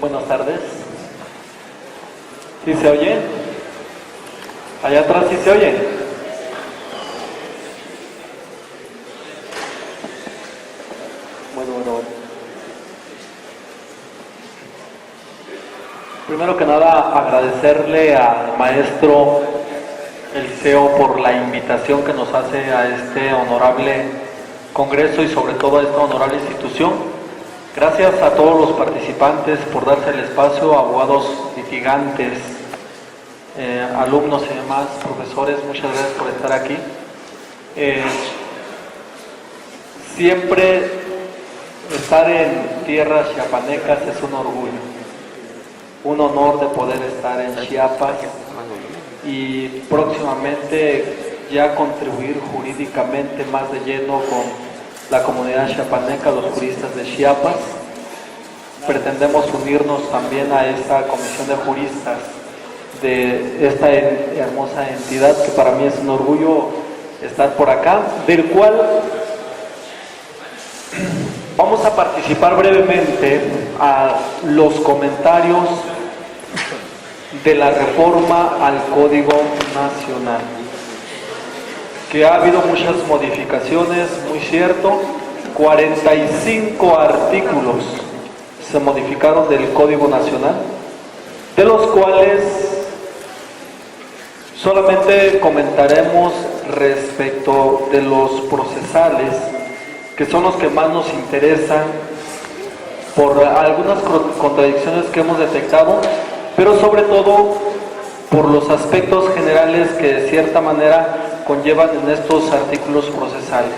Buenas tardes. ¿Sí se oye? Allá atrás sí se oye. Bueno. Primero que nada, agradecerle al maestro Eliseo por la invitación que nos hace a este honorable congreso y sobre todo a esta honorable institución. Gracias a todos los participantes por darse el espacio, abogados litigantes, alumnos y demás, profesores, muchas gracias por estar aquí. Siempre estar en tierras chiapanecas es un orgullo, un honor de poder estar en Chiapas y próximamente ya contribuir jurídicamente más de lleno con la comunidad chiapaneca, los juristas de Chiapas. Pretendemos unirnos también a esta comisión de juristas de esta hermosa entidad que para mí es un orgullo estar por acá, del cual vamos a participar brevemente a los comentarios de la reforma al Código Nacional, que ha habido muchas modificaciones, muy cierto. 45 artículos se modificaron del Código Nacional, de los cuales solamente comentaremos respecto de los procesales, que son los que más nos interesan por algunas contradicciones que hemos detectado, pero sobre todo por los aspectos generales que de cierta manera conllevan en estos artículos procesales.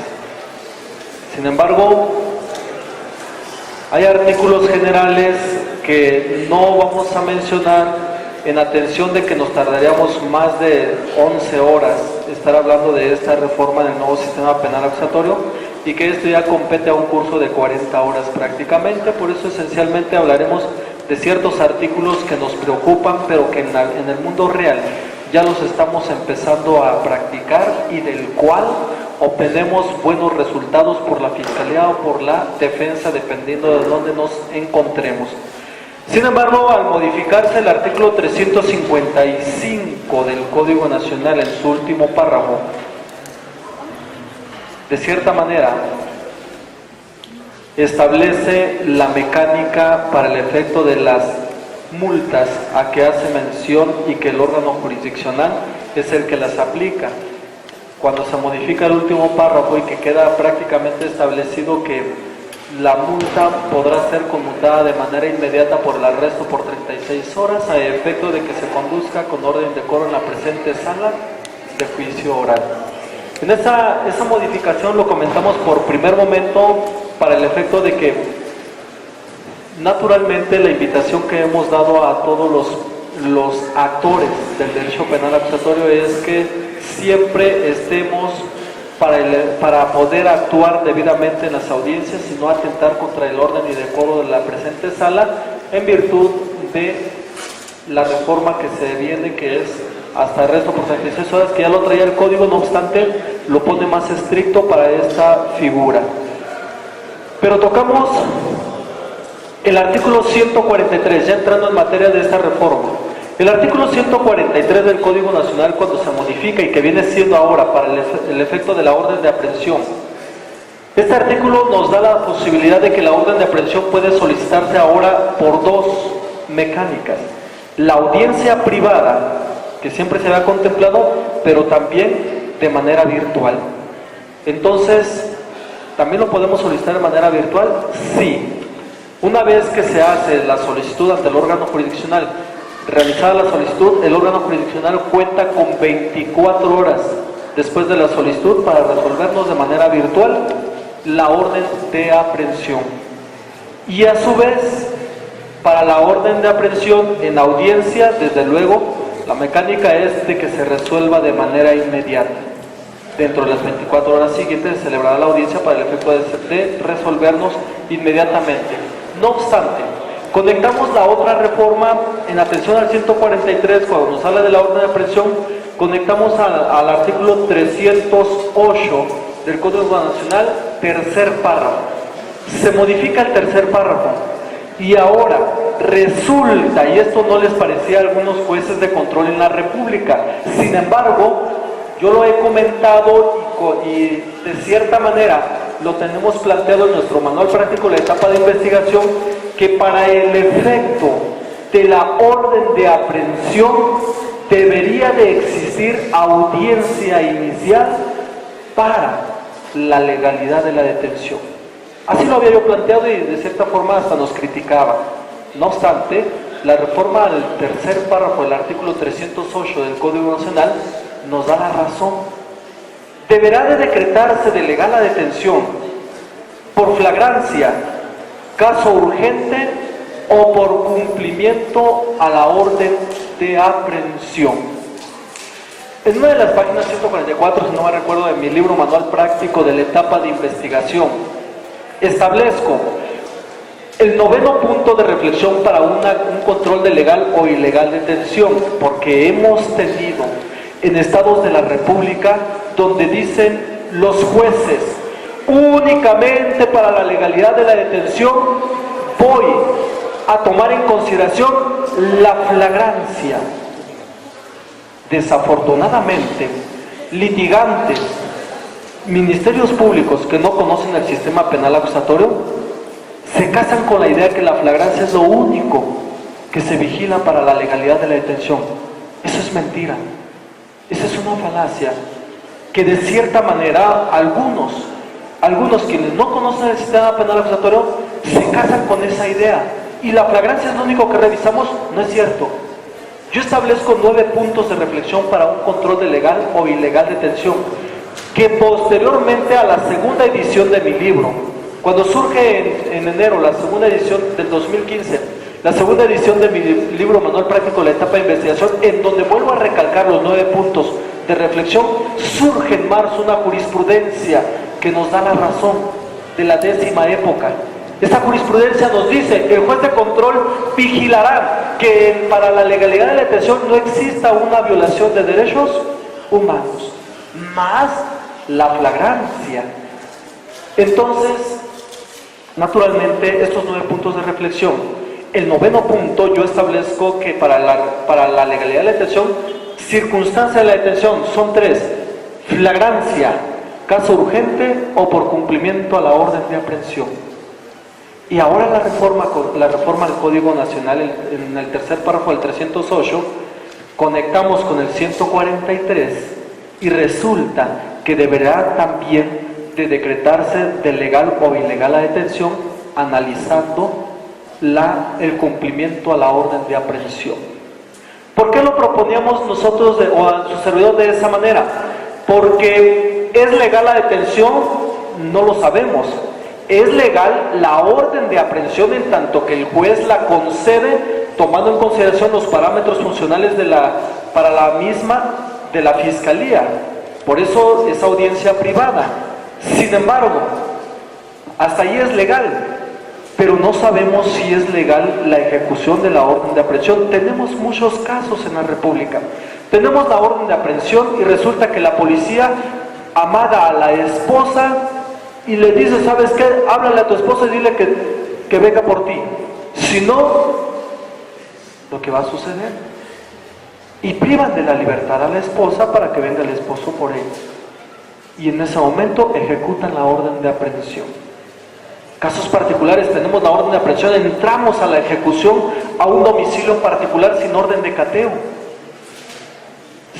Sin embargo, hay artículos generales que no vamos a mencionar en atención de que nos tardaríamos más de 11 horas estar hablando de esta reforma del nuevo sistema penal acusatorio y que esto ya compete a un curso de 40 horas prácticamente. Por eso esencialmente hablaremos de ciertos artículos que nos preocupan, pero que en el mundo real ya los estamos empezando a practicar y del cual obtenemos buenos resultados por la Fiscalía o por la defensa, dependiendo de dónde nos encontremos. Sin embargo, al modificarse el artículo 355 del Código Nacional en su último párrafo, de cierta manera establece la mecánica para el efecto de las multas a que hace mención y que el órgano jurisdiccional es el que las aplica. Cuando se modifica el último párrafo y que queda prácticamente establecido que la multa podrá ser conmutada de manera inmediata por el arresto por 36 horas a efecto de que se conduzca con orden de decoro en la presente sala de juicio oral. En esa modificación lo comentamos por primer momento para el efecto de que naturalmente la invitación que hemos dado a todos los actores del derecho penal acusatorio es que siempre estemos para poder actuar debidamente en las audiencias y no atentar contra el orden y decoro de la presente sala en virtud de la reforma que se viene, que es hasta arresto por 36 horas, que ya lo traía el código, no obstante lo pone más estricto para esta figura. Pero tocamos el artículo 143, ya entrando en materia de esta reforma. El artículo 143 del Código Nacional, cuando se modifica y que viene siendo ahora para el efecto de la orden de aprehensión, este artículo nos da la posibilidad de que la orden de aprehensión puede solicitarse ahora por dos mecánicas: la audiencia privada, que siempre se había contemplado, pero también de manera virtual. Entonces, ¿también lo podemos solicitar de manera virtual? Sí. Una vez que se hace la solicitud ante el órgano jurisdiccional, realizada la solicitud, el órgano jurisdiccional cuenta con 24 horas después de la solicitud para resolvernos de manera virtual la orden de aprehensión. Y a su vez, para la orden de aprehensión en audiencia, desde luego, la mecánica es de que se resuelva de manera inmediata. Dentro de las 24 horas siguientes se celebrará la audiencia para el efecto de resolvernos inmediatamente. No obstante, conectamos la otra reforma en atención al 143, cuando nos habla de la orden de aprehensión, conectamos al artículo 308 del Código Nacional, tercer párrafo. Se modifica el tercer párrafo y ahora resulta, y esto no les parecía a algunos jueces de control en la República, sin embargo, yo lo he comentado y de cierta manera lo tenemos planteado en nuestro manual práctico, la etapa de investigación, que para el efecto de la orden de aprehensión debería de existir audiencia inicial para la legalidad de la detención. Así lo había yo planteado y de cierta forma hasta nos criticaba. No obstante, la reforma al tercer párrafo del artículo 308 del Código Nacional nos da la razón. Deberá de decretarse de legal la detención por flagrancia, caso urgente o por cumplimiento a la orden de aprehensión. En una de las páginas 144, si no me recuerdo, de mi libro Manual Práctico de la etapa de investigación, establezco el noveno punto de reflexión para un control de legal o ilegal detención, porque hemos tenido en estados de la República donde dicen los jueces, únicamente para la legalidad de la detención voy a tomar en consideración la flagrancia. Desafortunadamente, litigantes, ministerios públicos que no conocen el sistema penal acusatorio, se casan con la idea que la flagrancia es lo único que se vigila para la legalidad de la detención. Eso es mentira. Esa es una falacia que de cierta manera algunos quienes no conocen el sistema penal acusatorio se casan con esa idea. Y la flagrancia es lo único que revisamos. No es cierto. Yo establezco 9 puntos de reflexión para un control de legal o ilegal detención, que posteriormente a la segunda edición de mi libro, cuando surge en enero la segunda edición del 2015, la segunda edición de mi libro Manual Práctico de la etapa de investigación, en donde vuelvo a recalcar los 9 puntos de reflexión, surge en marzo una jurisprudencia que nos da la razón de la 10ª época. Esta jurisprudencia nos dice: el juez de control vigilará que para la legalidad de la detención no exista una violación de derechos humanos, más la flagrancia. Entonces, naturalmente, estos 9 puntos de reflexión, el noveno punto, yo establezco que para la legalidad de la detención, circunstancia de la detención son 3: flagrancia, caso urgente o por cumplimiento a la orden de aprehensión. Y ahora la reforma al Código Nacional, en el tercer párrafo del 308, conectamos con el 143 y resulta que deberá también de decretarse de legal o ilegal la detención, analizando el cumplimiento a la orden de aprehensión. ¿Por qué lo proponíamos nosotros o a su servidor de esa manera? Porque ¿es legal la detención? No lo sabemos. Es legal la orden de aprehensión en tanto que el juez la concede tomando en consideración los parámetros funcionales para la misma de la Fiscalía. Por eso es audiencia privada. Sin embargo, hasta ahí es legal, pero no sabemos si es legal la ejecución de la orden de aprehensión. Tenemos muchos casos en la República. Tenemos la orden de aprehensión y resulta que la policía amaga a la esposa y le dice: ¿sabes qué? Háblale a tu esposa y dile que venga por ti. Si no, lo que va a suceder. Y privan de la libertad a la esposa para que venga el esposo por ella. Y en ese momento ejecutan la orden de aprehensión. Casos particulares, tenemos la orden de aprehensión, entramos a la ejecución a un domicilio particular sin orden de cateo.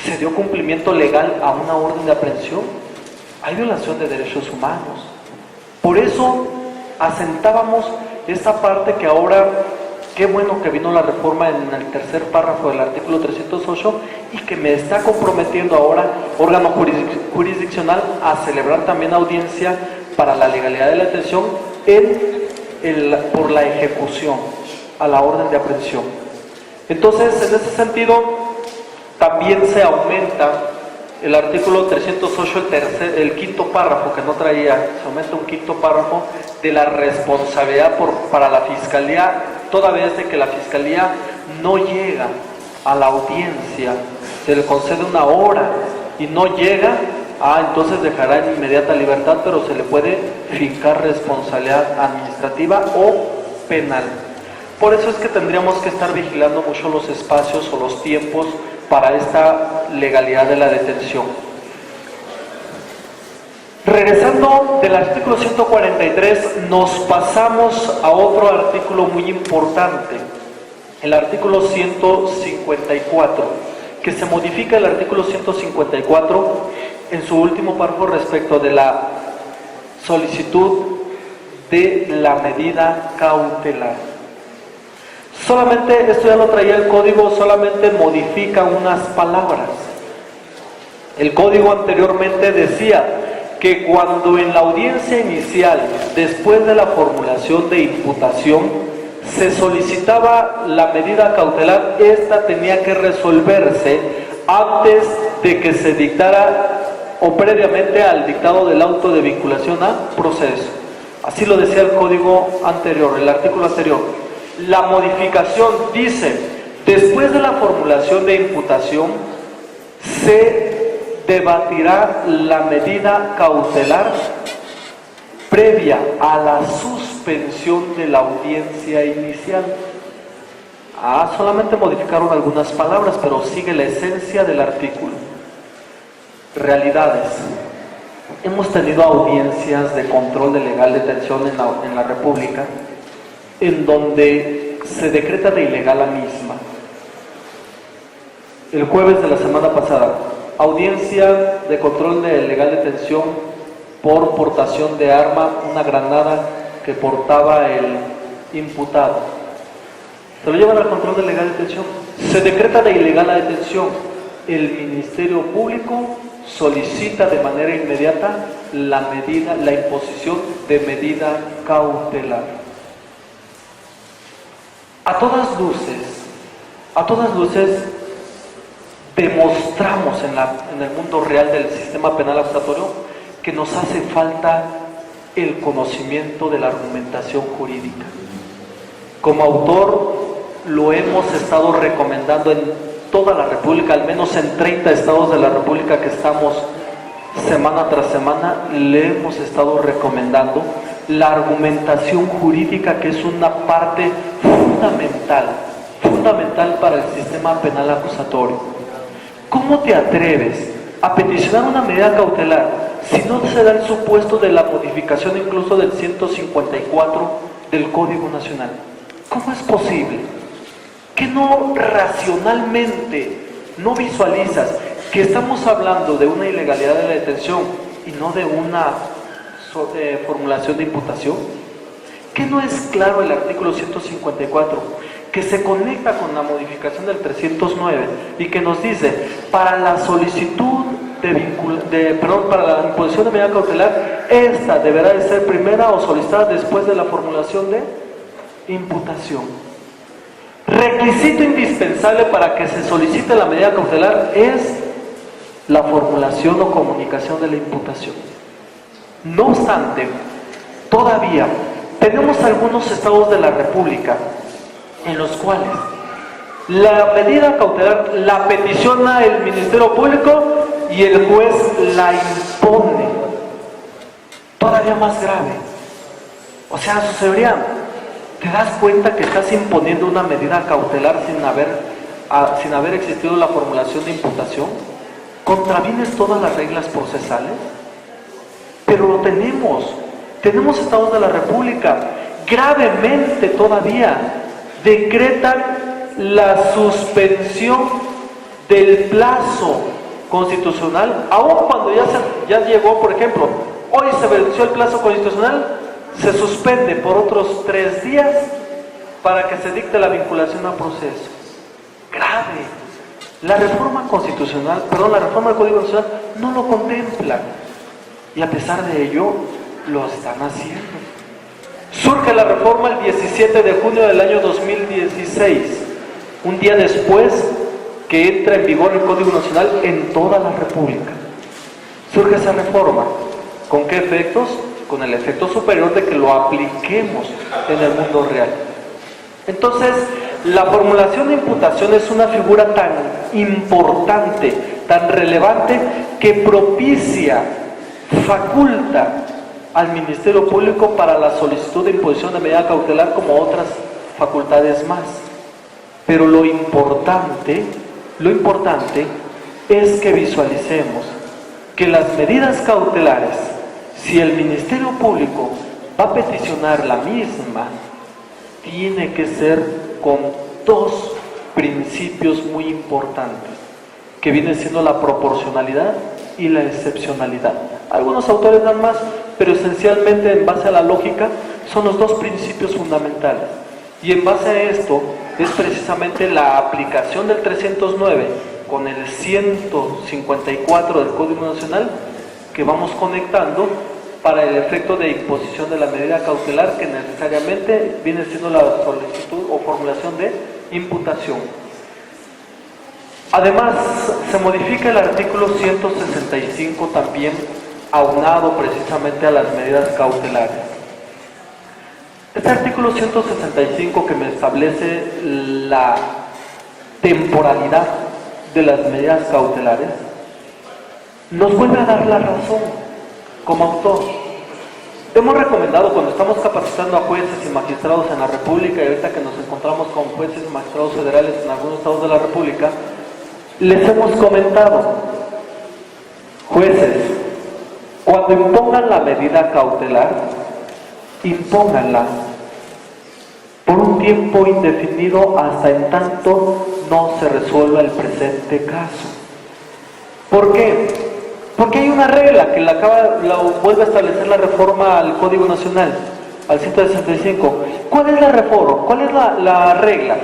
¿Se dio cumplimiento legal a una orden de aprehensión? Hay violación de derechos humanos. Por eso asentábamos esta parte que ahora, qué bueno que vino la reforma en el tercer párrafo del artículo 308 y que me está comprometiendo ahora, órgano jurisdiccional, a celebrar también audiencia para la legalidad de la detención por la ejecución a la orden de aprehensión. Entonces, en ese sentido, también se aumenta el artículo 308, el quinto párrafo que no traía, se aumenta un quinto párrafo de la responsabilidad para la Fiscalía, toda vez de que la Fiscalía no llega a la audiencia, se le concede una hora y no llega, entonces dejará en inmediata libertad, pero se le puede fincar responsabilidad administrativa o penal. Por eso es que tendríamos que estar vigilando mucho los espacios o los tiempos para esta legalidad de la detención. Regresando del artículo 143, nos pasamos a otro artículo muy importante, el artículo 154, que se modifica el artículo 154 en su último párrafo respecto de la solicitud de la medida cautelar. Solamente, esto ya lo traía el código, solamente modifica unas palabras. El código anteriormente decía que cuando en la audiencia inicial, después de la formulación de imputación, se solicitaba la medida cautelar, esta tenía que resolverse antes de que se dictara o previamente al dictado del auto de vinculación a proceso. Así lo decía el código anterior, el artículo anterior. La modificación dice, después de la formulación de imputación, se debatirá la medida cautelar previa a la suspensión de la audiencia inicial. Solamente modificaron algunas palabras, pero sigue la esencia del artículo. Realidades. Hemos tenido audiencias de control de legal detención en la República, en donde se decreta de ilegal la misma. El jueves de la semana pasada, audiencia de control de legal detención por portación de arma, una granada que portaba el imputado. Se lo llevan al control de legal detención. Se decreta de ilegal la detención. El Ministerio Público solicita de manera inmediata la imposición de medida cautelar. A todas luces, demostramos en el mundo real del sistema penal acusatorio que nos hace falta el conocimiento de la argumentación jurídica. Como autor, lo hemos estado recomendando en toda la República, al menos en 30 estados de la República que estamos semana tras semana, le hemos estado recomendando la argumentación jurídica, que es una parte fundamental para el sistema penal acusatorio. ¿Cómo te atreves a peticionar una medida cautelar si no se da el supuesto de la modificación incluso del 154 del Código Nacional? ¿Cómo es posible que no racionalmente no visualizas que estamos hablando de una ilegalidad de la detención y no de una formulación de imputación? ¿Qué no es claro el artículo 154, que se conecta con la modificación del 309 y que nos dice, para la solicitud para la imposición de medida cautelar, esta deberá de ser primera o solicitada después de la formulación de imputación? Requisito indispensable para que se solicite la medida cautelar es la formulación o comunicación de la imputación. No obstante, todavía tenemos algunos estados de la República en los cuales la medida cautelar la peticiona el Ministerio Público y el juez la impone. Todavía más grave. O sea, su señoría, ¿te das cuenta que estás imponiendo una medida cautelar sin haber existido la formulación de imputación? ¿Contravienes todas las reglas procesales? Pero lo tenemos. Tenemos estados de la República, gravemente todavía, decretan la suspensión del plazo constitucional, aun cuando ya llegó, por ejemplo, hoy se venció el plazo constitucional, se suspende por otros 3 días para que se dicte la vinculación a proceso. Grave. La reforma del Código Nacional no lo contempla, y a pesar de ello lo están haciendo. Surge la reforma el 17 de junio del año 2016, un día después que entra en vigor el Código Nacional en toda la República. Surge esa reforma. ¿Con qué efectos? Con el efecto superior de que lo apliquemos en el mundo real. Entonces, la formulación de imputación es una figura tan importante, tan relevante, que propicia, faculta al Ministerio Público para la solicitud de imposición de medida cautelar como otras facultades más. Pero lo importante es que visualicemos que las medidas cautelares, si el Ministerio Público va a peticionar la misma, tiene que ser con dos principios muy importantes, que viene siendo la proporcionalidad y la excepcionalidad. Algunos autores dan más, pero esencialmente en base a la lógica son los dos principios fundamentales. Y en base a esto es precisamente la aplicación del 309 con el 154 del Código Nacional que vamos conectando para el efecto de imposición de la medida cautelar, que necesariamente viene siendo la solicitud o formulación de imputación. Además, se modifica el artículo 165 también, aunado precisamente a las medidas cautelares. Este artículo 165, que me establece la temporalidad de las medidas cautelares, nos vuelve a dar la razón como autor. Hemos recomendado, cuando estamos capacitando a jueces y magistrados en la República, y ahorita que nos encontramos con jueces y magistrados federales en algunos estados de la República, les hemos comentado: jueces, cuando impongan la medida cautelar, impónganla por un tiempo indefinido hasta en tanto no se resuelva el presente caso. ¿Por qué? Porque hay una regla que la vuelve a establecer la reforma al Código Nacional, al 165. ¿Cuál es la reforma? ¿Cuál es la regla?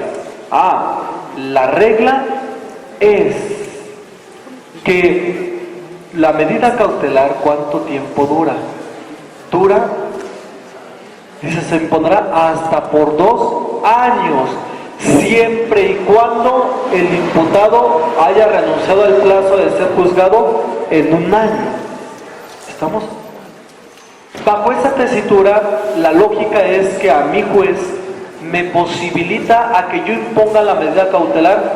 La regla es que la medida cautelar, ¿cuánto tiempo dura? Dice, se impondrá hasta por 2 años, siempre y cuando el imputado haya renunciado al plazo de ser juzgado en 1 año. ¿Estamos? Bajo esa tesitura, la lógica es que a mi juez me posibilita a que yo imponga la medida cautelar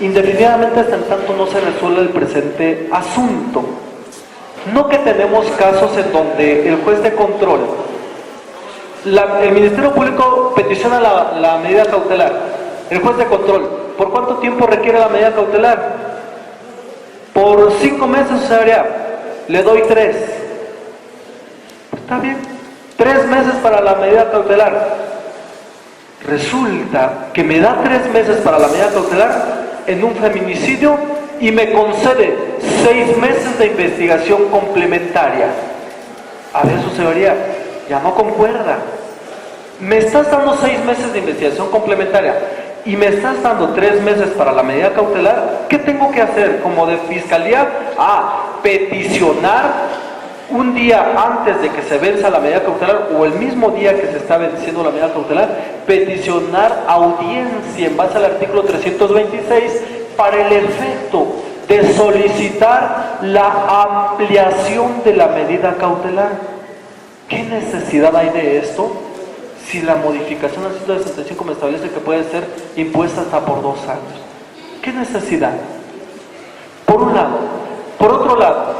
indefinidamente hasta en tanto no se resuelva el presente asunto. No que tenemos casos en donde el juez de control, el Ministerio Público peticiona la medida cautelar, el juez de control, ¿por cuánto tiempo requiere la medida cautelar? Por 5 meses, señoría, le doy 3. Está bien, 3 meses para la medida cautelar. Resulta que me da 3 meses para la medida cautelar en un feminicidio y me concede 6 meses de investigación complementaria. A ver, su señoría, ya no concuerda. Me estás dando 6 meses de investigación complementaria y me estás dando 3 meses para la medida cautelar. ¿Qué tengo que hacer como de fiscalía? Peticionar un día antes de que se venza la medida cautelar o el mismo día que se está venciendo la medida cautelar, peticionar audiencia en base al artículo 326 para el efecto de solicitar la ampliación de la medida cautelar. ¿Qué necesidad hay de esto? Si la modificación al 165 me establece que puede ser impuesta hasta por 2 años. ¿Qué necesidad? Por un lado. Por otro lado,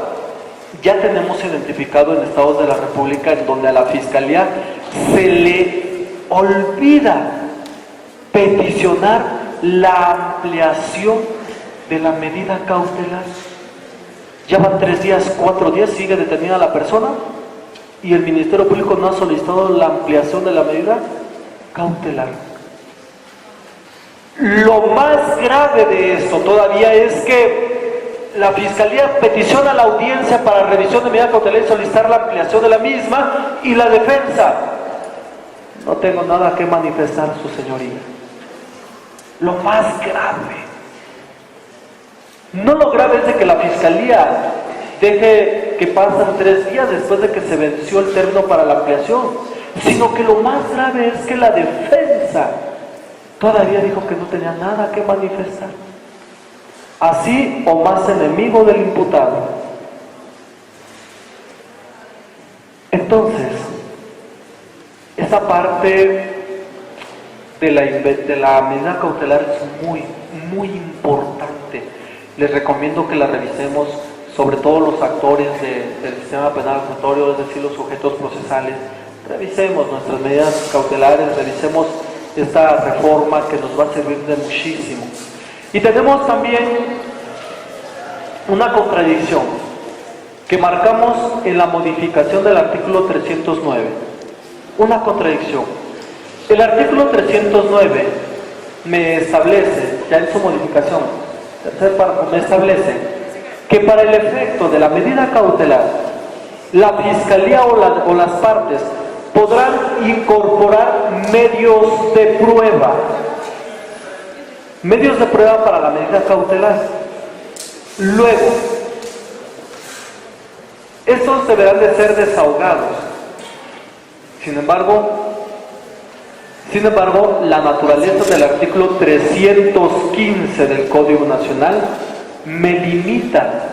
ya tenemos identificado en estados de la República en donde a la Fiscalía se le olvida peticionar la ampliación de la medida cautelar. Ya van 3 días, 4 días, sigue detenida la persona y el Ministerio Público no ha solicitado la ampliación de la medida cautelar. Lo más grave de esto todavía es que la Fiscalía peticiona la audiencia para revisión de medida cautelar y solicitar la ampliación de la misma, y la defensa: no tengo nada que manifestar, su señoría. Lo más grave. No lo grave es de que la Fiscalía deje que pasen 3 días después de que se venció el término para la ampliación, sino que lo más grave es que la defensa todavía dijo que no tenía nada que manifestar. Así o más enemigo del imputado. Entonces, esa parte de la medida cautelar es muy, muy importante. Les recomiendo que la revisemos, sobre todo los actores del sistema penal acusatorio, es decir, los sujetos procesales. Revisemos nuestras medidas cautelares, revisemos esta reforma que nos va a servir de muchísimo. Y tenemos también una contradicción que marcamos en la modificación del artículo 309. Una contradicción. El artículo 309 me establece, ya en su modificación, tercer párrafo, me establece que para el efecto de la medida cautelar, la Fiscalía o las partes podrán incorporar medios de prueba. Medios de prueba para la medida cautelar. Luego, estos deberán de ser desahogados. Sin embargo, la naturaleza del artículo 315 del Código Nacional me limita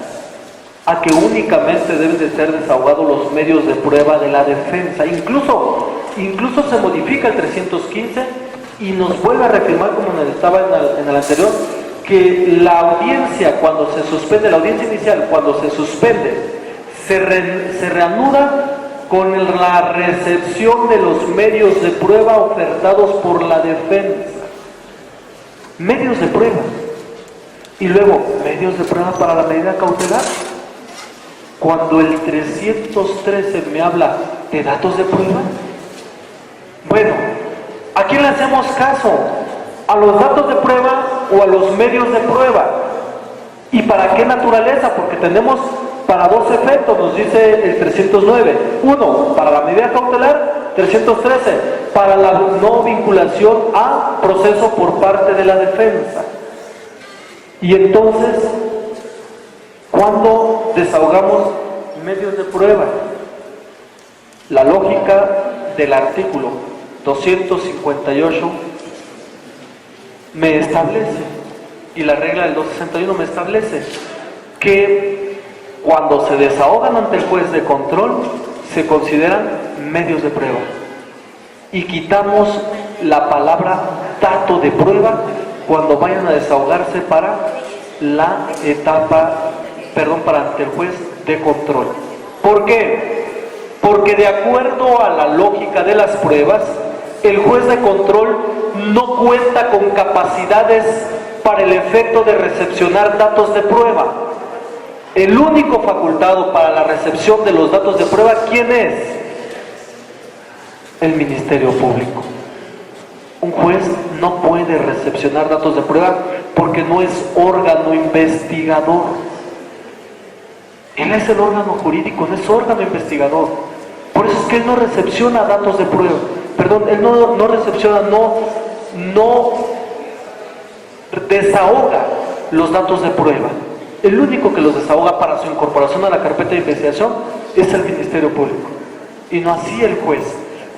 a que únicamente deben de ser desahogados los medios de prueba de la defensa. Incluso se modifica el 315 y nos vuelve a reafirmar, como estaba en el anterior, que la audiencia, cuando se suspende, la audiencia inicial, cuando se suspende, se reanuda con la recepción de los medios de prueba ofertados por la defensa. Medios de prueba. Y luego, medios de prueba para la medida cautelar. Cuando el 313 me habla de datos de prueba, bueno, ¿a quién le hacemos caso? ¿A los datos de prueba o a los medios de prueba? ¿Y para qué naturaleza? Porque tenemos para dos efectos, nos dice el 309. Uno, para la medida cautelar. 313, para la no vinculación a proceso por parte de la defensa. Y entonces, ¿cuándo desahogamos medios de prueba? La lógica del artículo 258 me establece, y la regla del 261 me establece, que cuando se desahogan ante el juez de control, se consideran medios de prueba. Y quitamos la palabra dato de prueba cuando vayan a desahogarse para la etapa, para ante el juez de control. ¿Por qué? Porque de acuerdo a la lógica de las pruebas, el juez de control no cuenta con capacidades para el efecto de recepcionar datos de prueba. El único facultado para la recepción de los datos de prueba, ¿quién es? El Ministerio Público. Un juez no puede recepcionar datos de prueba porque no es órgano investigador. Él es el órgano jurídico, no es órgano investigador. Por eso es que él no recepciona datos de prueba. Perdón, él no recepciona, no desahoga los datos de prueba. El único que los desahoga para su incorporación a la carpeta de investigación es el Ministerio Público. Y no así el juez.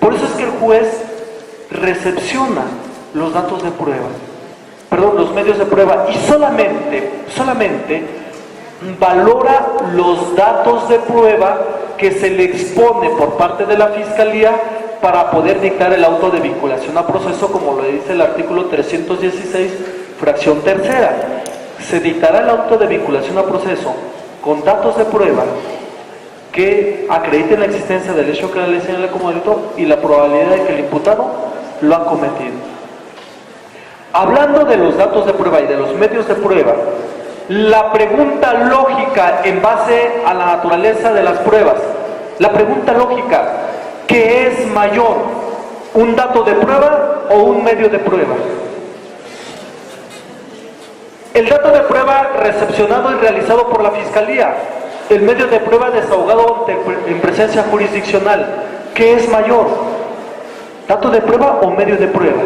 Por eso es que el juez recepciona los datos de prueba, los medios de prueba, y solamente valora los datos de prueba que se le expone por parte de la Fiscalía para poder dictar el auto de vinculación a proceso, como lo dice el artículo 316, fracción tercera. Se dictará el auto de vinculación a proceso con datos de prueba que acrediten la existencia del hecho que la ley señala como delito y la probabilidad de que el imputado lo ha cometido. Hablando de los datos de prueba y de los medios de prueba, la pregunta lógica en base a la naturaleza de las pruebas, la pregunta lógica, ¿qué es mayor? ¿Un dato de prueba o un medio de prueba? El dato de prueba recepcionado y realizado por la Fiscalía, el medio de prueba desahogado en presencia jurisdiccional, ¿qué es mayor? ¿Dato de prueba o medio de prueba?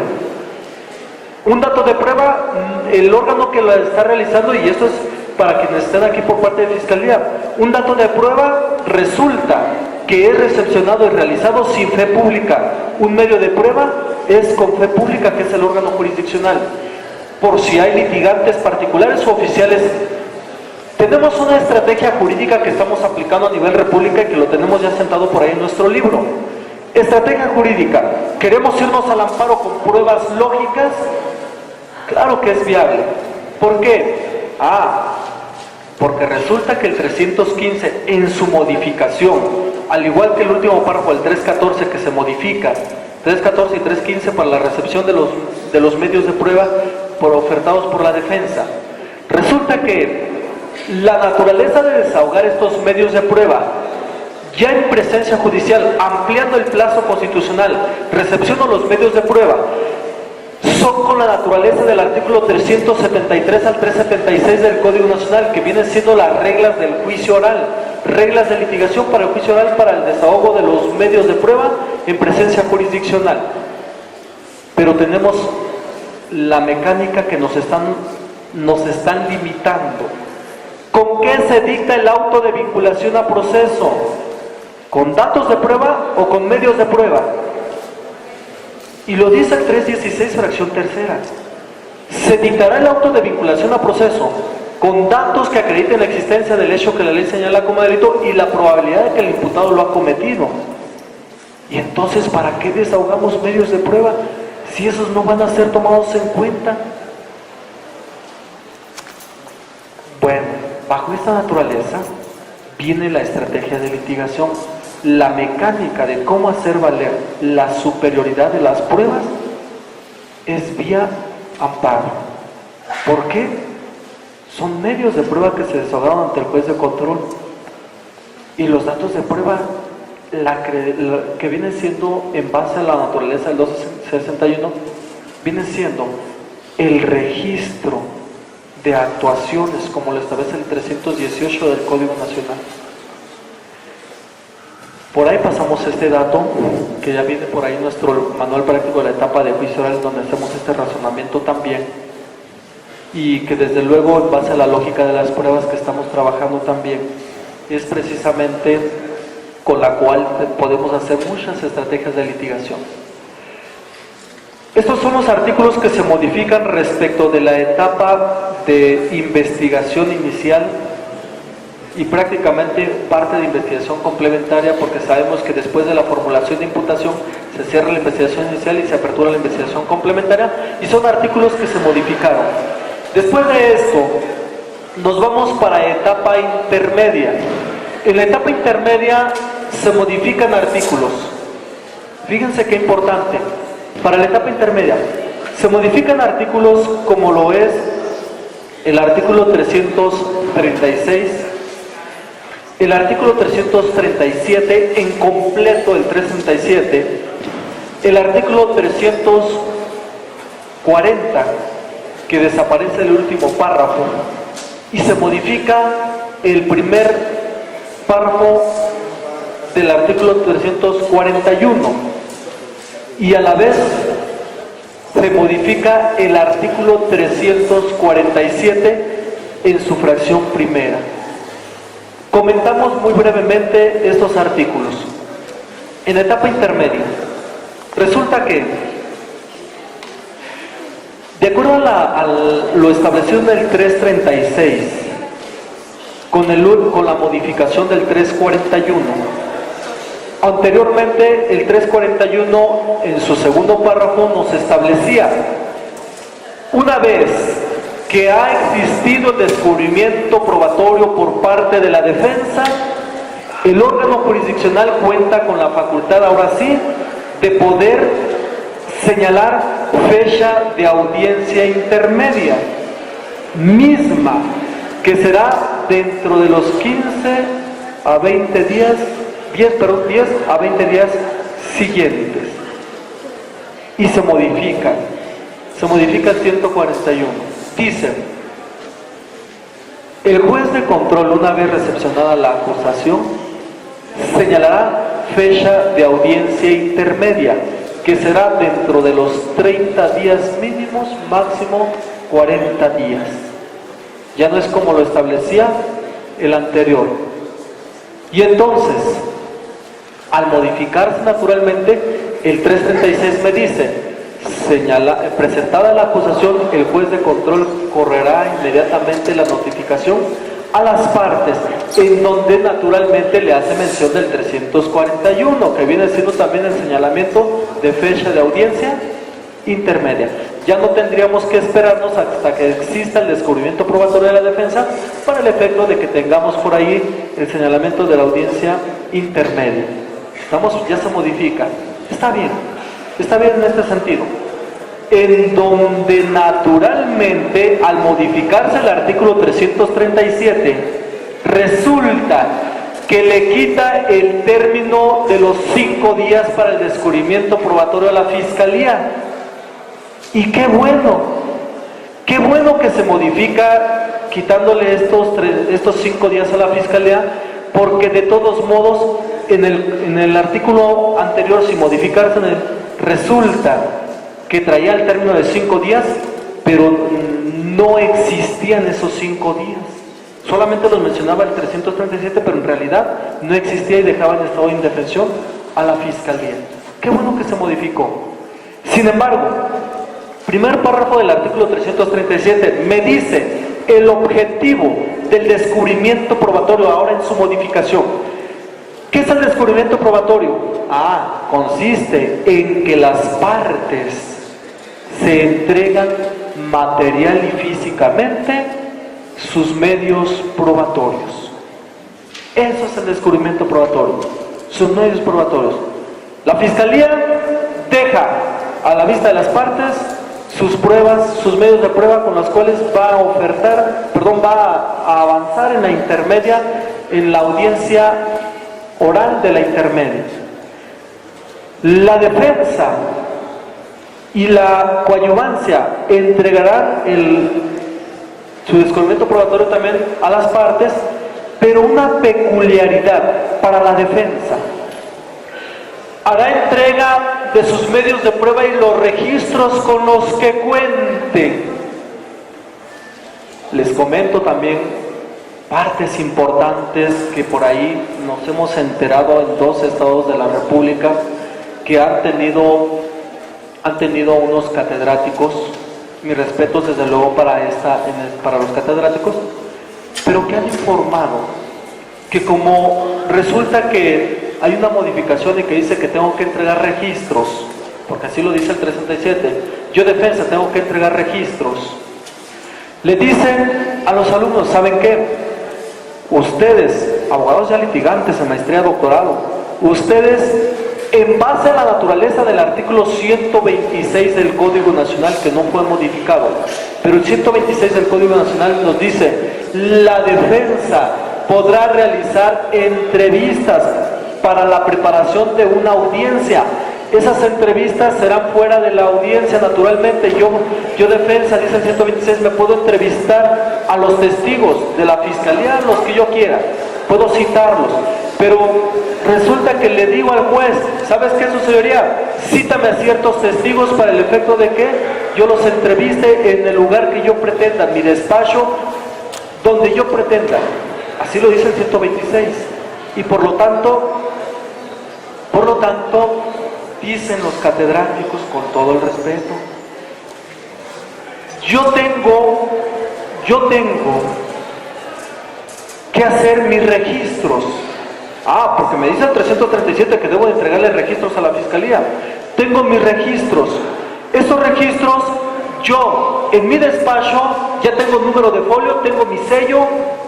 Un dato de prueba, el órgano que lo está realizando, y esto es para quienes estén aquí por parte de Fiscalía, un dato de prueba resulta que es recepcionado y realizado sin fe pública. Un medio de prueba es con fe pública, que es el órgano jurisdiccional. Por si hay litigantes particulares o oficiales. Tenemos una estrategia jurídica que estamos aplicando a nivel república y que lo tenemos ya sentado por ahí en nuestro libro. Estrategia jurídica. ¿Queremos irnos al amparo con pruebas lógicas? Claro que es viable. ¿Por qué? Porque resulta que el 315 en su modificación, al igual que el último párrafo, el 314 que se modifica, 314 y 315 para la recepción de los medios de prueba ofertados por la defensa. Resulta que la naturaleza de desahogar estos medios de prueba, ya en presencia judicial, ampliando el plazo constitucional, recepción de los medios de prueba, son con la naturaleza del artículo 373 al 376 del Código Nacional, que vienen siendo las reglas del juicio oral, reglas de litigación para el juicio oral, para el desahogo de los medios de prueba en presencia jurisdiccional. Pero tenemos la mecánica que nos están limitando. ¿Con qué se dicta el auto de vinculación a proceso? ¿Con datos de prueba o con medios de prueba? Y lo dice el 316, fracción tercera. Se dictará el auto de vinculación a proceso con datos que acrediten la existencia del hecho que la ley señala como delito y la probabilidad de que el imputado lo ha cometido. Y entonces, ¿para qué desahogamos medios de prueba si esos no van a ser tomados en cuenta? Bueno, bajo esta naturaleza viene la estrategia de litigación. La mecánica de cómo hacer valer la superioridad de las pruebas es vía amparo. ¿Por qué? Son medios de prueba que se desahogaron ante el juez de control. Y los datos de prueba, que viene siendo en base a la naturaleza del 261, viene siendo el registro de actuaciones, como lo establece el 318 del Código Nacional. Por ahí pasamos este dato, que ya viene por ahí nuestro manual práctico de la etapa de juicio oral, donde hacemos este razonamiento también, y que desde luego, en base a la lógica de las pruebas que estamos trabajando también, es precisamente con la cual podemos hacer muchas estrategias de litigación. Estos son los artículos que se modifican respecto de la etapa de investigación inicial y prácticamente parte de investigación complementaria, porque sabemos que después de la formulación de imputación se cierra la investigación inicial y se apertura la investigación complementaria, y son artículos que se modificaron. Después de esto nos vamos para etapa intermedia. En la etapa intermedia se modifican artículos. Fíjense qué importante. Para la etapa intermedia se modifican artículos como lo es el artículo 336, el artículo 337 en completo, el 337, el artículo 340, que desaparece el último párrafo, y se modifica el primer párrafo del artículo 341, y a la vez se modifica el artículo 347 en su fracción primera. Comentamos muy brevemente estos artículos. En etapa intermedia, resulta que, de acuerdo a lo establecido en el 336, con la modificación del 341, anteriormente el 341 en su segundo párrafo nos establecía: una vez que ha existido el descubrimiento probatorio por parte de la defensa, el órgano jurisdiccional cuenta con la facultad, ahora sí, de poder señalar fecha de audiencia intermedia, misma que será dentro de los 15 a 20 días, 10 a 20 días siguientes. Y se modifica el 141. Dice: el juez de control, una vez recepcionada la acusación, señalará fecha de audiencia intermedia, que será dentro de los 30 días mínimos, máximo 40 días. Ya no es como lo establecía el anterior. Y entonces, al modificarse naturalmente, el 336 me dice: presentada la acusación, el juez de control correrá inmediatamente la notificación a las partes, en donde naturalmente le hace mención del 341, que viene siendo también el señalamiento de fecha de audiencia intermedia. Ya no tendríamos que esperarnos hasta que exista el descubrimiento probatorio de la defensa para el efecto de que tengamos por ahí el señalamiento de la audiencia intermedia. Ya se modifica. Está bien en este sentido. En donde naturalmente, al modificarse el artículo 337, resulta que le quita el término de los 5 días para el descubrimiento probatorio a la Fiscalía. Y qué bueno que se modifica quitándole estos 5 días a la Fiscalía, porque de todos modos en el artículo anterior, sin modificarse, resulta que traía el término de 5 días, pero no existían esos 5 días. Solamente los mencionaba el 337, pero en realidad no existía y dejaba en estado de indefensión a la Fiscalía. Qué bueno que se modificó. Sin embargo, primer párrafo del artículo 337 me dice el objetivo del descubrimiento probatorio ahora en su modificación. ¿Qué es el descubrimiento probatorio? Consiste en que las partes se entregan material y físicamente sus medios probatorios. Eso es el descubrimiento probatorio, sus medios probatorios. La Fiscalía deja a la vista de las partes sus pruebas, sus medios de prueba con los cuales va a avanzar en la intermedia, en la audiencia oral de la intermedia. La defensa y la coadyuvancia entregarán su descubrimiento probatorio también a las partes, pero una peculiaridad para la defensa: hará entrega de sus medios de prueba y los registros con los que cuente. Les comento también partes importantes que por ahí nos hemos enterado en 2 estados de la República que han tenido unos catedráticos. Mis respetos desde luego para los catedráticos, pero que han informado que como resulta que hay una modificación y que dice que tengo que entregar registros, porque así lo dice el 337, yo defensa tengo que entregar registros, le dicen a los alumnos: ¿saben qué? Ustedes, abogados ya litigantes en maestría, doctorado, ustedes, en base a la naturaleza del artículo 126 del Código Nacional, que no fue modificado, pero el 126 del Código Nacional nos dice: la defensa podrá realizar entrevistas para la preparación de una audiencia. Esas entrevistas serán fuera de la audiencia, naturalmente. Yo defensa, dice el 126, me puedo entrevistar a los testigos de la Fiscalía, los que yo quiera, puedo citarlos, pero resulta que le digo al juez: ¿sabes qué, su señoría? Cítame a ciertos testigos para el efecto de que yo los entreviste en el lugar que yo pretenda, mi despacho, donde yo pretenda. Así lo dice el 126. Y por lo tanto, dicen los catedráticos, con todo el respeto, yo tengo que hacer mis registros. Porque me dice el 337 que debo de entregarle registros a la Fiscalía. Tengo mis registros. Esos registros, yo en mi despacho ya tengo el número de folio, tengo mi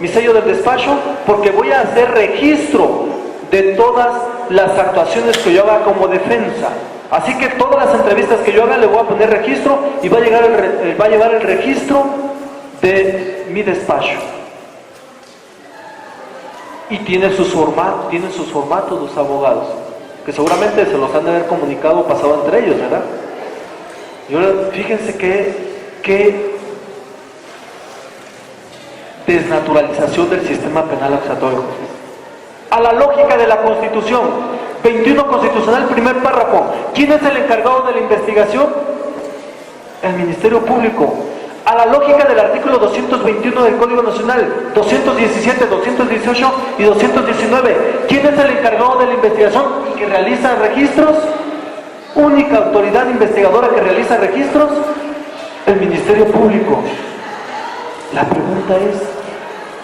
sello del despacho, porque voy a hacer registro de todas las actuaciones que yo haga como defensa. Así que todas las entrevistas que yo haga le voy a poner registro y va a llevar el registro de mi despacho. Y tienen sus formatos los abogados, que seguramente se los han de haber comunicado pasado entre ellos, ¿verdad? Fíjense qué desnaturalización del sistema penal acusatorio. A la lógica de la Constitución, 21 constitucional, primer párrafo, ¿quién es el encargado de la investigación? El Ministerio Público. A la lógica del artículo 221 del Código Nacional, 217, 218 y 219, ¿quién es el encargado de la investigación y que realiza registros? Única autoridad investigadora que realiza registros, el Ministerio Público. La pregunta es: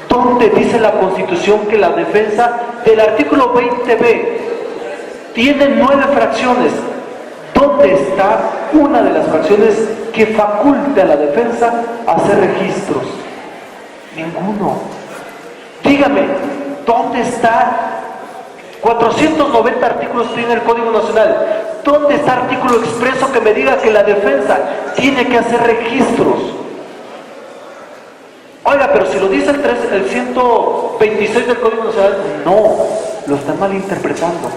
¿dónde dice la Constitución que la defensa del artículo 20b tiene 9 fracciones? ¿Dónde ¿dónde está una de las fracciones que faculte a la defensa a hacer registros? Ninguno. Dígame, ¿dónde está? 490 artículos tiene el Código Nacional. ¿Dónde está artículo expreso que me diga que la defensa tiene que hacer registros? Oiga, pero si lo dice el 126 del Código Nacional, no, lo están malinterpretando.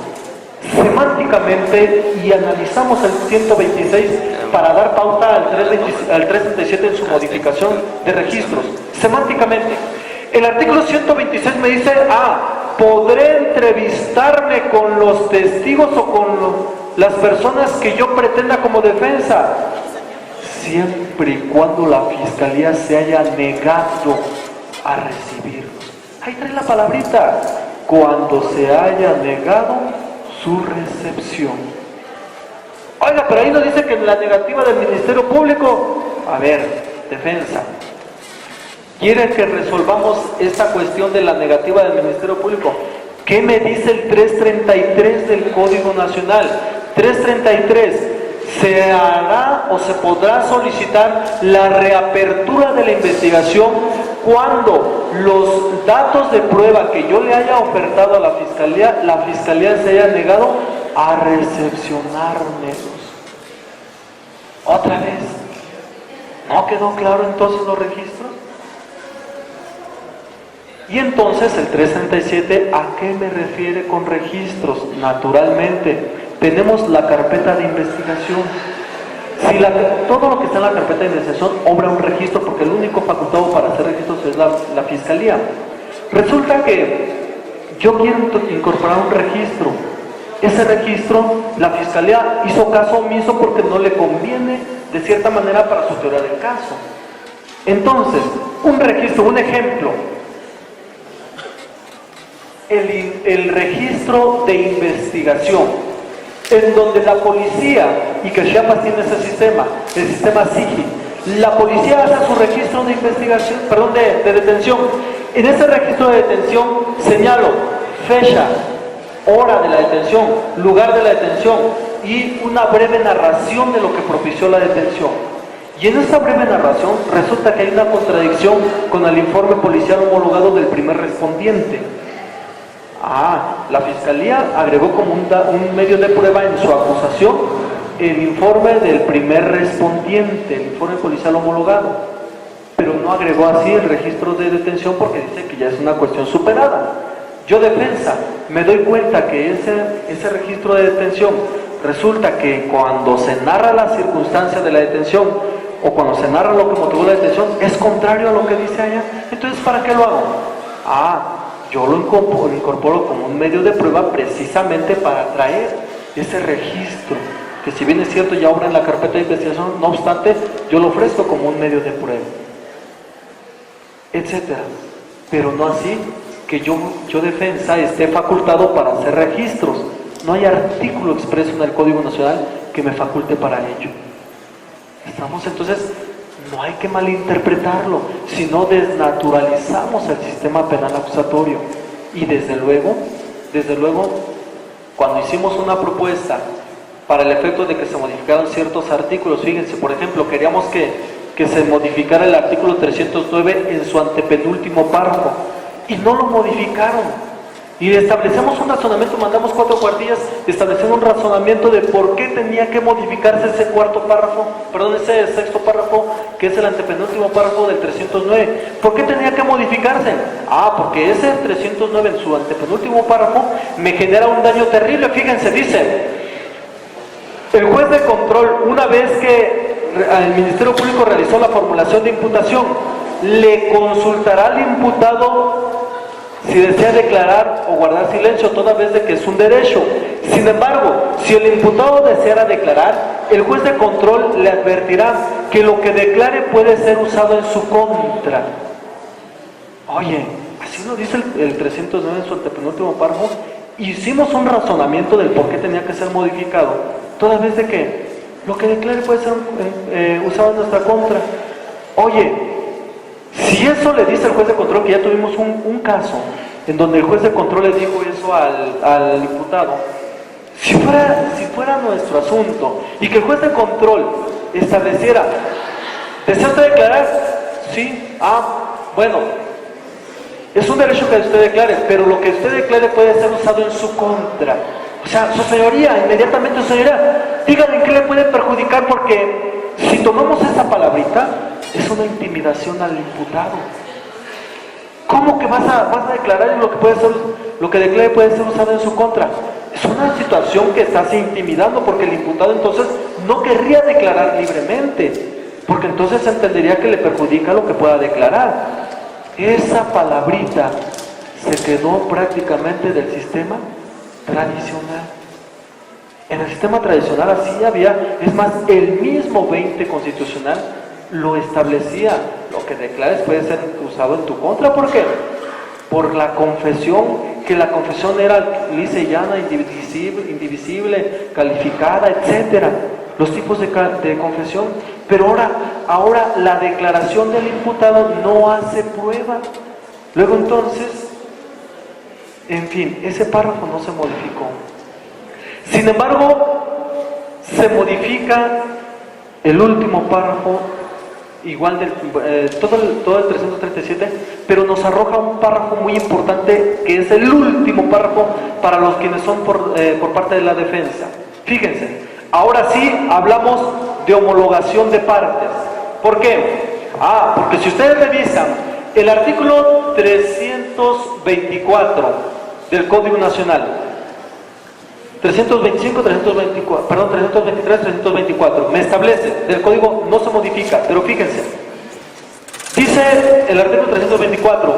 Semánticamente, y analizamos el 126 para dar pauta al 337 en su modificación de registros. Semánticamente, el artículo 126 me dice, podré entrevistarme con los testigos o con las personas que yo pretenda como defensa, siempre y cuando la fiscalía se haya negado a recibirlos. Ahí trae la palabrita, cuando se haya negado su recepción. Oiga, pero ahí nos dice que en la negativa del Ministerio Público, a ver, defensa, ¿quiere que resolvamos esta cuestión de la negativa del Ministerio Público? ¿Qué me dice el 333 del Código Nacional? 333, se hará o se podrá solicitar la reapertura de la investigación cuando los datos de prueba que yo le haya ofertado a la fiscalía se haya negado a recepcionármelos. Otra vez, ¿no quedó claro entonces los registros? Y entonces el 337, ¿a qué me refiere con registros? Naturalmente, tenemos la carpeta de investigación. Si todo lo que está en la carpeta de investigación obra un registro, porque el único facultado para hacer registros es la fiscalía. Resulta que yo quiero incorporar un registro. Ese registro, la fiscalía hizo caso omiso porque no le conviene de cierta manera para su teoría del caso. Entonces, un registro, un ejemplo. El registro de investigación, en donde la policía, y que Chiapas tiene ese sistema, el sistema SIGI, la policía hace su registro de investigación, de detención. En ese registro de detención señalo fecha, hora de la detención, lugar de la detención y una breve narración de lo que propició la detención. Y en esa breve narración resulta que hay una contradicción con el informe policial homologado del primer respondiente. La fiscalía agregó como un medio de prueba en su acusación el informe del primer respondiente, el informe policial homologado, pero no agregó así el registro de detención porque dice que ya es una cuestión superada. Yo, defensa, me doy cuenta que ese registro de detención resulta que cuando se narra la circunstancia de la detención o cuando se narra lo que motivó la detención es contrario a lo que dice allá. Entonces, ¿para qué lo hago? Yo lo incorporo como un medio de prueba precisamente para traer ese registro, que si bien es cierto ya obra en la carpeta de investigación, no obstante, yo lo ofrezco como un medio de prueba, etcétera. Pero no así que yo defensa esté facultado para hacer registros. No hay artículo expreso en el Código Nacional que me faculte para ello. ¿Estamos? Entonces, no hay que malinterpretarlo, sino desnaturalizamos el sistema penal acusatorio. Y desde luego, cuando hicimos una propuesta para el efecto de que se modificaran ciertos artículos, fíjense, por ejemplo, queríamos que se modificara el artículo 309 en su antepenúltimo párrafo, y no lo modificaron. Y establecemos un razonamiento, mandamos 4 cuartillas estableciendo un razonamiento de por qué tenía que modificarse ese ese sexto párrafo, que es el antepenúltimo párrafo del 309. ¿Por qué tenía que modificarse? Porque ese 309 en su antepenúltimo párrafo me genera un daño terrible. Fíjense, dice, el juez de control, una vez que el Ministerio Público realizó la formulación de imputación, le consultará al imputado si desea declarar o guardar silencio, toda vez de que es un derecho. Sin embargo, si el imputado deseara declarar, el juez de control le advertirá que lo que declare puede ser usado en su contra. Oye, así lo dice el 309 en su antepenúltimo párrafo. Hicimos un razonamiento del por qué tenía que ser modificado, toda vez de que lo que declare puede ser usado en nuestra contra. Oye, si eso le dice el juez de control, que ya tuvimos un caso en donde el juez de control le dijo eso al imputado, Si fuera nuestro asunto y que el juez de control estableciera, ¿desea usted declarar? Sí, bueno, es un derecho que usted declare, pero lo que usted declare puede ser usado en su contra. O sea, su señoría, inmediatamente su señoría, díganle en qué le puede perjudicar, porque si tomamos esa palabrita, es una intimidación al imputado. ¿Cómo que vas a declarar lo que declare puede ser usado en su contra? Es una situación que estás intimidando, porque el imputado entonces no querría declarar libremente, porque entonces entendería que le perjudica lo que pueda declarar. Esa palabrita se quedó prácticamente del sistema tradicional. En el sistema tradicional así había, es más, el mismo 20 constitucional lo establecía. Lo que declares puede ser usado en tu contra. ¿Por qué? Por la confesión, que la confesión era lisa y llana, indivisible, calificada, etcétera. Los tipos de confesión. Pero ahora la declaración del imputado no hace prueba. Luego entonces, en fin, ese párrafo no se modificó. Sin embargo, se modifica el último párrafo, igual todo el 337, pero nos arroja un párrafo muy importante, que es el último párrafo para los quienes son por parte de la defensa. Fíjense, ahora sí hablamos de homologación de partes. ¿Por qué? Porque si ustedes revisan el artículo 324 del Código Nacional, 325, 323, 324, me establece, del Código no se modifica, pero fíjense, dice el artículo 324,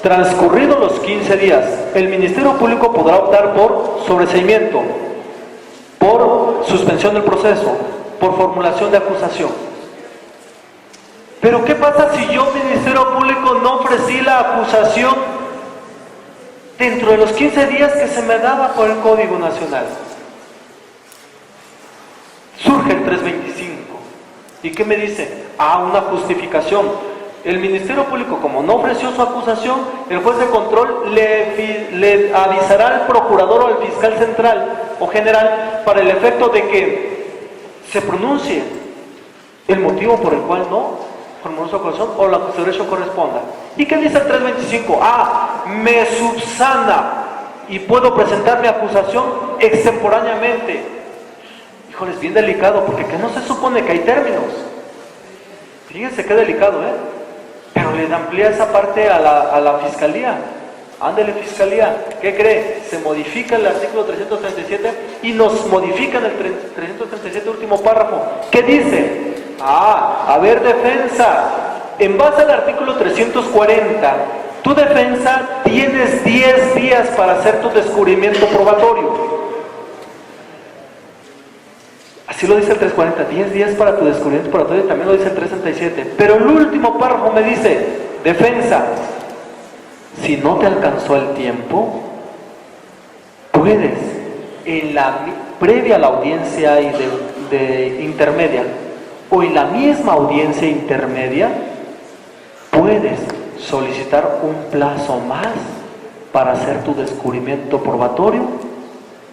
transcurridos los 15 días, el Ministerio Público podrá optar por sobreseimiento, por suspensión del proceso, por formulación de acusación. Pero ¿qué pasa si yo, Ministerio Público, no ofrecí la acusación dentro de los 15 días que se me daba por el Código Nacional? Surge el 325. ¿Y qué me dice? Una justificación. El Ministerio Público, como no ofreció su acusación, el juez de control le avisará al procurador o al fiscal central o general para el efecto de que se pronuncie el motivo por el cual no formuló su acusación o la que su derecho corresponda. ¿Y qué dice el 325? Me subsana y puedo presentar mi acusación extemporáneamente. Híjole, es bien delicado, porque ¿qué no se supone que hay términos? Fíjense qué delicado, pero le amplía esa parte a la fiscalía. Ándele, fiscalía, ¿qué cree? Se modifica el artículo 337 y nos modifican el 337 último párrafo. ¿Qué dice? Defensa, en base al artículo 340, tu defensa tienes 10 días para hacer tu descubrimiento probatorio. Así lo dice el 340, 10 días para tu descubrimiento probatorio, también lo dice el 337. Pero el último párrafo me dice, defensa, si no te alcanzó el tiempo, puedes, previa a la audiencia de intermedia, o en la misma audiencia intermedia, puedes solicitar un plazo más para hacer tu descubrimiento probatorio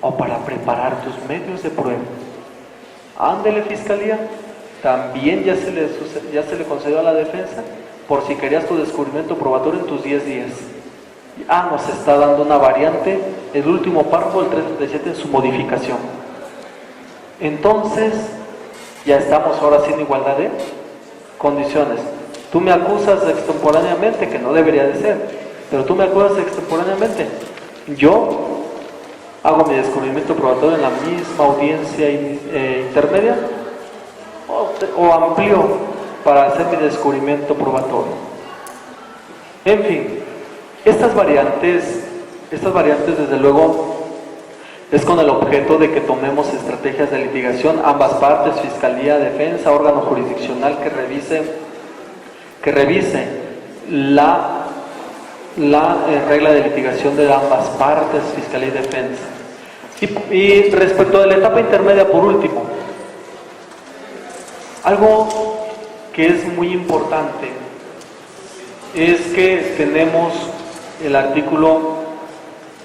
o para preparar tus medios de prueba. Ándele, fiscalía, también ya se le concedió a la defensa por si querías tu descubrimiento probatorio en tus 10 días. Nos está dando una variante, el último párrafo del 337 en su modificación. Entonces, ya estamos ahora sin igualdad de condiciones. Tú me acusas extemporáneamente, que no debería de ser, pero tú me acusas extemporáneamente. Yo hago mi descubrimiento probatorio en la misma audiencia intermedia o amplío para hacer mi descubrimiento probatorio. En fin, estas variantes desde luego es con el objeto de que tomemos estrategias de litigación, ambas partes, fiscalía, defensa, órgano jurisdiccional que revise la regla de litigación de ambas partes, fiscalía y defensa. Y respecto de la etapa intermedia, por último, algo que es muy importante es que tenemos el artículo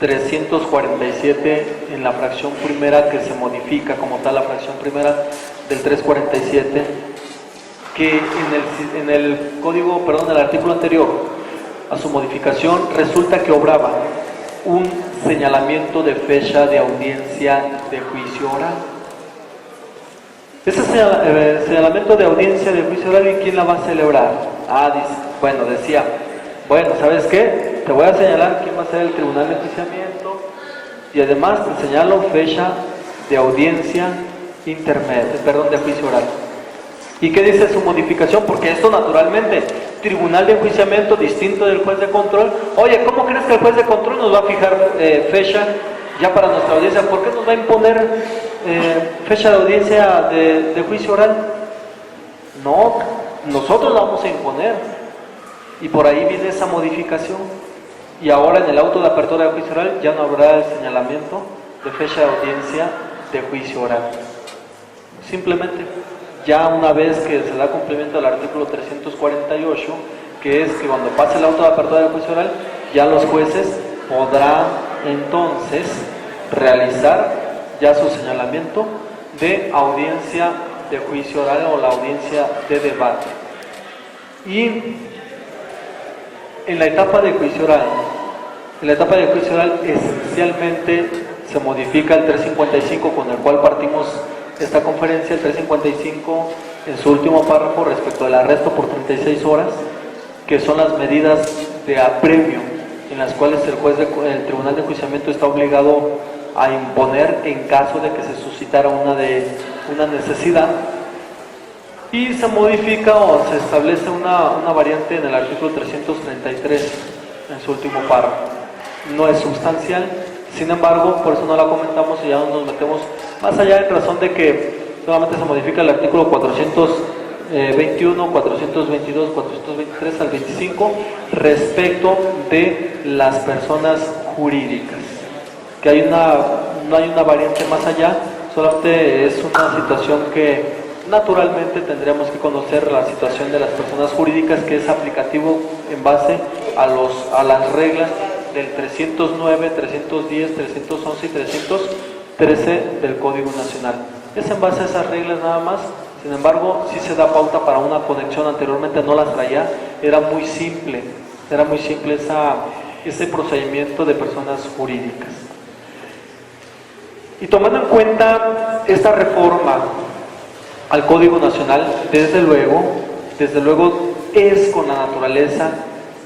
347 en la fracción primera, que se modifica como tal la fracción primera del 347, que en el código, perdón, en el artículo anterior a su modificación resulta que obraba un señalamiento de fecha de audiencia de juicio oral. Ese señalamiento de audiencia de juicio oral, ¿y quién la va a celebrar? Decía, ¿sabes qué? Te voy a señalar quién va a ser el tribunal de enjuiciamiento y además te señalo fecha de audiencia de juicio oral. ¿Y qué dice su modificación? Porque esto naturalmente, tribunal de enjuiciamiento distinto del juez de control. Oye, ¿cómo crees que el juez de control nos va a fijar fecha ya para nuestra audiencia? ¿Por qué nos va a imponer fecha de audiencia de juicio oral? No, nosotros la vamos a imponer. Y por ahí viene esa modificación. Y ahora en el auto de apertura de juicio oral ya no habrá el señalamiento de fecha de audiencia de juicio oral. Simplemente, ya una vez que se da cumplimiento al artículo 348, que es que cuando pase el auto de apertura de juicio oral, ya los jueces podrán entonces realizar ya su señalamiento de audiencia de juicio oral o la audiencia de debate. Y en la etapa de juicio oral, esencialmente se modifica el 355 con el cual partimos esta conferencia, el 355 en su último párrafo respecto al arresto por 36 horas, que son las medidas de apremio en las cuales el Tribunal de Enjuiciamiento está obligado a imponer en caso de que se suscitara una necesidad. Y se modifica o se establece una variante en el artículo 333 en su último párrafo. No es sustancial, sin embargo, por eso no la comentamos y ya no nos metemos más allá, en razón de que solamente se modifica el artículo 421, 422, 423 al 25 respecto de las personas jurídicas. Que no hay una variante más allá, solamente es una situación que naturalmente tendríamos que conocer la situación de las personas jurídicas, que es aplicativo en base a las reglas del 309, 310, 311 y 313 del Código Nacional. Es en base a esas reglas nada más. Sin embargo, sí se da pauta para una conexión. Anteriormente no las traía, era muy simple ese procedimiento de personas jurídicas. Y tomando en cuenta esta reforma al Código Nacional, desde luego es con la naturaleza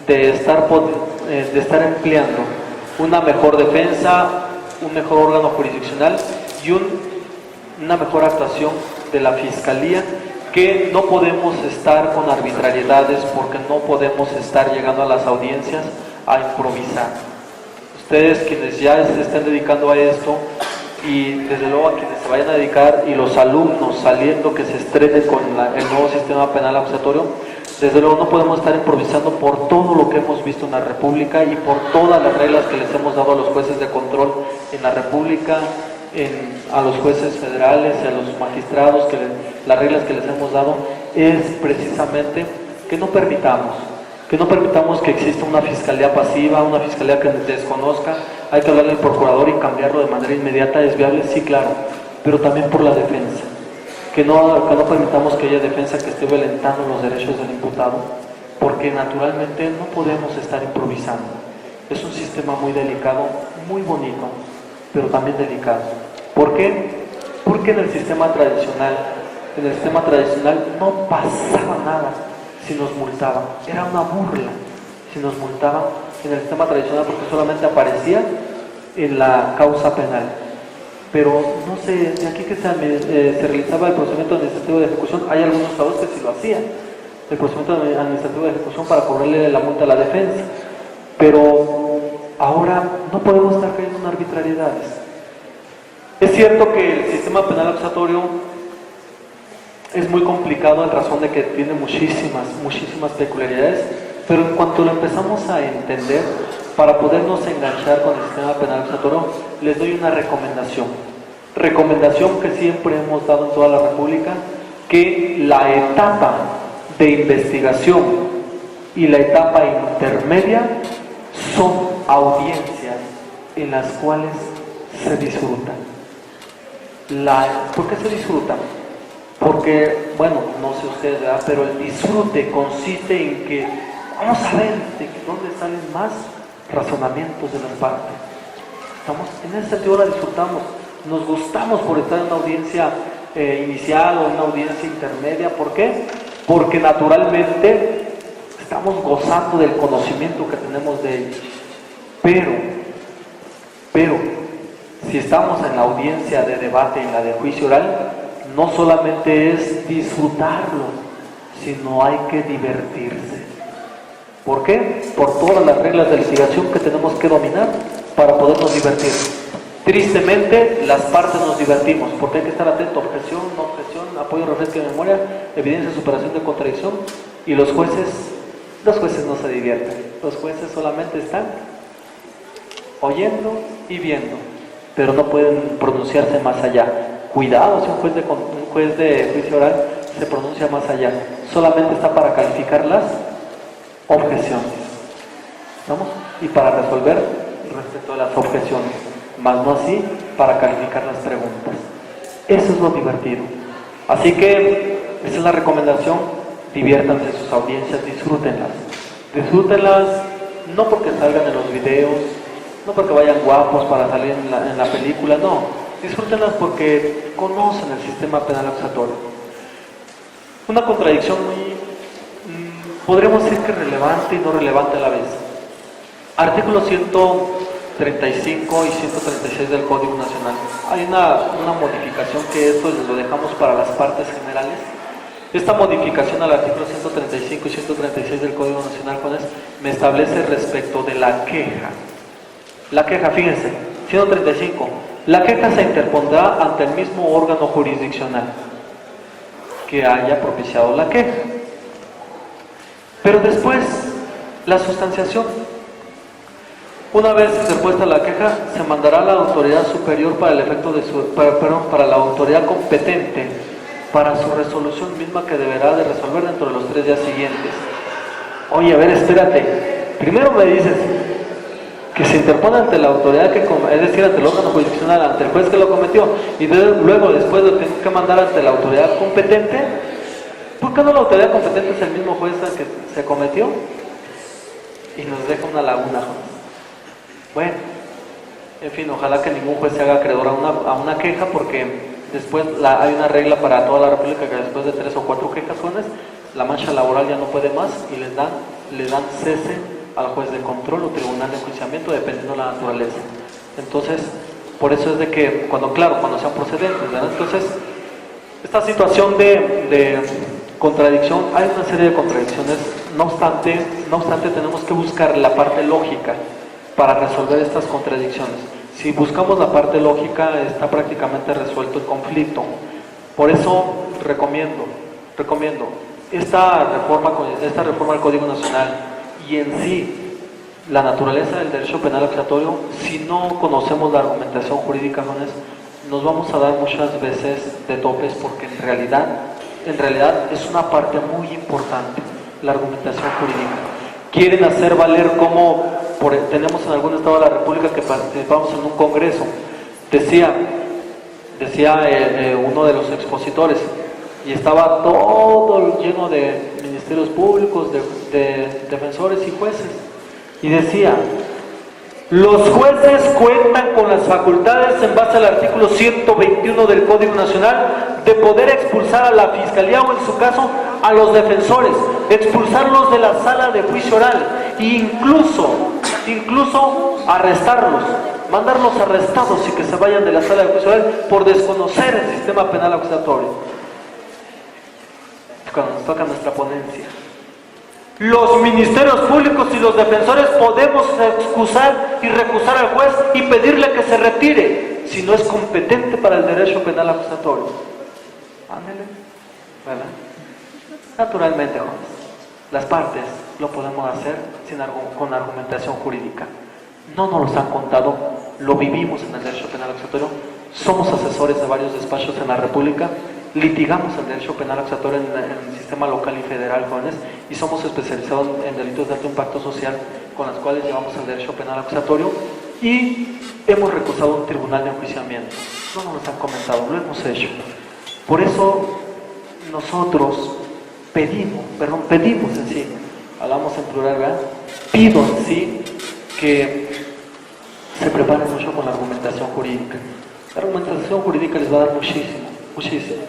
de estar empleando una mejor defensa, un mejor órgano jurisdiccional y una mejor actuación de la Fiscalía, que no podemos estar con arbitrariedades, porque no podemos estar llegando a las audiencias a improvisar. Ustedes quienes ya se estén dedicando a esto, y desde luego a quienes se vayan a dedicar, y los alumnos saliendo que se estrenen con el nuevo sistema penal acusatorio, desde luego no podemos estar improvisando por todo lo que hemos visto en la República y por todas las reglas que les hemos dado a los jueces de control en la República, a los jueces federales y a los magistrados, las reglas que les hemos dado es precisamente que no permitamos que exista una fiscalía pasiva, una fiscalía que desconozca. Hay que hablarle al procurador y cambiarlo de manera inmediata. ¿Es viable? Sí, claro, pero también por la defensa. Que no permitamos que haya defensa que esté violentando los derechos del imputado, porque naturalmente no podemos estar improvisando. Es un sistema muy delicado, muy bonito, pero también delicado. ¿Por qué? Porque en el sistema tradicional no pasaba nada si nos multaban. Era una burla si nos multaban en el sistema tradicional, porque solamente aparecía en la causa penal. Pero no sé, de aquí que se realizaba el procedimiento administrativo de ejecución, hay algunos estados que sí lo hacían, el procedimiento administrativo de ejecución para cobrarle la multa a la defensa. Pero ahora no podemos estar cayendo en arbitrariedades. Es cierto que el sistema penal acusatorio es muy complicado en razón de que tiene muchísimas peculiaridades, pero en cuanto lo empezamos a entender, para podernos enganchar con el sistema penal acusatorio, les doy una recomendación que siempre hemos dado en toda la República, que la etapa de investigación y la etapa intermedia son audiencias en las cuales se disfrutan. ¿Por qué se disfrutan? Porque, bueno, no sé ustedes, ¿verdad? Pero el disfrute consiste en que vamos a ver de dónde salen más razonamientos de las partes. ¿Estamos? En ese sentido la disfrutamos. Nos gustamos por estar en una audiencia inicial o en una audiencia intermedia. ¿Por qué? Porque naturalmente estamos gozando del conocimiento que tenemos de ellos. Pero, si estamos en la audiencia de debate, en la de juicio oral, no solamente es disfrutarlo, sino hay que divertirse. ¿Por qué? Por todas las reglas de litigación que tenemos que dominar para podernos divertir. Tristemente, las partes nos divertimos, porque hay que estar atento: objeción, no objeción, apoyo, refresco de memoria, evidencia, superación de contradicción. Y los jueces no se divierten. Los jueces solamente están oyendo y viendo, pero no pueden pronunciarse más allá. Cuidado si un juez de juicio oral se pronuncia más allá. Solamente está para calificar las objeciones, ¿vamos? Y para resolver respecto a las objeciones, más no así para calificar las preguntas. Eso es lo divertido. Así que esa es la recomendación: diviértanse en sus audiencias, disfrútenlas. Disfrútenlas no porque salgan en los videos, no porque vayan guapos para salir en la película, no. Disfrútenlas porque conocen el sistema penal acusatorio. Una contradicción muy, podríamos decir que relevante y no relevante a la vez. Artículos 135 y 136 del Código Nacional. Hay una modificación que esto les lo dejamos para las partes generales. Esta modificación al artículo 135 y 136 del Código Nacional, me establece respecto de la queja. La queja, fíjense, 135. La queja se interpondrá ante el mismo órgano jurisdiccional que haya propiciado la queja. Pero después, la sustanciación. Una vez interpuesta la queja, se mandará a la autoridad superior para el efecto de para la autoridad competente para su resolución misma, que deberá de resolver dentro de los 3 días siguientes. Oye, a ver, espérate. Primero me dices que se interpone ante la autoridad es decir, ante el órgano jurisdiccional, ante el juez que lo cometió, y luego después lo tengo que mandar ante la autoridad competente. ¿Por qué no la autoridad competente es el mismo juez al que se cometió? Y nos deja una laguna. Bueno, en fin, ojalá que ningún juez se haga acreedor a una queja, porque después hay una regla para toda la República que después de 3 o 4 quejazones, la mancha laboral ya no puede más y le dan cese al juez de control o tribunal de enjuiciamiento, dependiendo de la naturaleza. Entonces, por eso es de que cuando sean procedentes, ¿verdad? Entonces, esta situación de contradicción, hay una serie de contradicciones. No obstante, tenemos que buscar la parte lógica para resolver estas contradicciones. Si buscamos la parte lógica, está prácticamente resuelto el conflicto. Por eso recomiendo esta reforma al Código Nacional y en sí la naturaleza del derecho penal acusatorio. Si no conocemos la argumentación jurídica, nos vamos a dar muchas veces de topes, porque en realidad es una parte muy importante la argumentación jurídica. Quieren hacer valer como tenemos en algún estado de la República que participamos en un congreso. Decía uno de los expositores, y estaba todo lleno de ministerios públicos, de defensores y jueces, y decía: los jueces cuentan con las facultades, en base al artículo 121 del Código Nacional, de poder expulsar a la Fiscalía o, en su caso, a los defensores, expulsarlos de la sala de juicio oral, e incluso arrestarlos, mandarlos arrestados y que se vayan de la sala de juicio oral por desconocer el sistema penal acusatorio. Cuando nos toca nuestra ponencia, los ministerios públicos y los defensores podemos excusar y recusar al juez y pedirle que se retire si no es competente para el derecho penal acusatorio. Ándele, ¿verdad? Naturalmente, jóvenes, las partes lo podemos hacer con argumentación jurídica. No nos los han contado, lo vivimos en el derecho penal acusatorio. Somos asesores de varios despachos en la República, litigamos el derecho penal acusatorio en el sistema local y federal, jóvenes, y somos especializados en delitos de alto impacto social, con los cuales llevamos el derecho penal acusatorio, y hemos recusado un tribunal de enjuiciamiento. No nos lo han comentado, lo hemos hecho. Por eso nosotros pedimos en sí, hablamos en plural, ¿verdad? Pido en sí que se preparen mucho con la argumentación jurídica. La argumentación jurídica les va a dar muchísimo, muchísimo.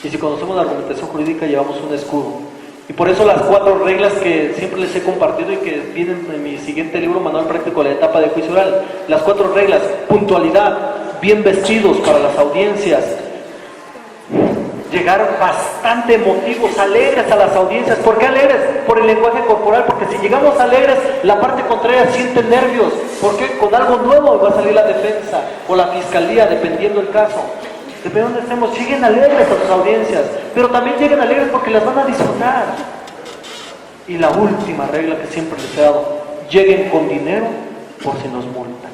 Y si conocemos la argumentación jurídica, llevamos un escudo. Y por eso las 4 reglas que siempre les he compartido y que vienen en mi siguiente libro, Manual Práctico de la Etapa de Juicio Oral. Las 4 reglas: puntualidad, bien vestidos para las audiencias, llegar bastante emotivos, alegres a las audiencias. ¿Por qué alegres? Por el lenguaje corporal, porque si llegamos alegres, la parte contraria siente nervios. ¿Por qué? Con algo nuevo va a salir la defensa o la fiscalía, dependiendo del caso. Depende de donde estemos, lleguen alegres a sus audiencias, pero también lleguen alegres porque las van a disfrutar. Y la última regla que siempre les he dado: lleguen con dinero por si nos multan.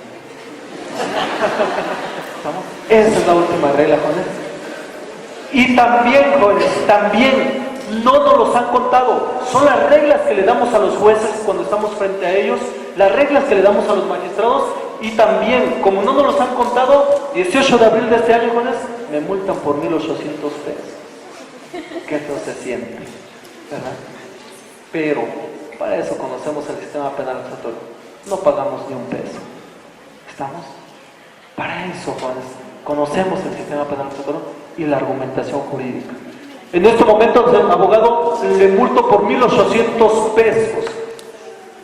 ¿Estamos? Esa es la última regla, jóvenes. Y también, jóvenes, también no nos los han contado. Son las reglas que le damos a los jueces cuando estamos frente a ellos, las reglas que le damos a los magistrados. Y también, como no nos los han contado, 18 de abril de este año, jóvenes, me multan por 1,800 pesos. Qué feo se siente, ¿verdad? Pero para eso conocemos el sistema penal acusatorio. No pagamos ni un peso. ¿Estamos? Para eso, jóvenes, conocemos el sistema penal acusatorio y la argumentación jurídica. En este momento, abogado, le multo por 1,800 pesos.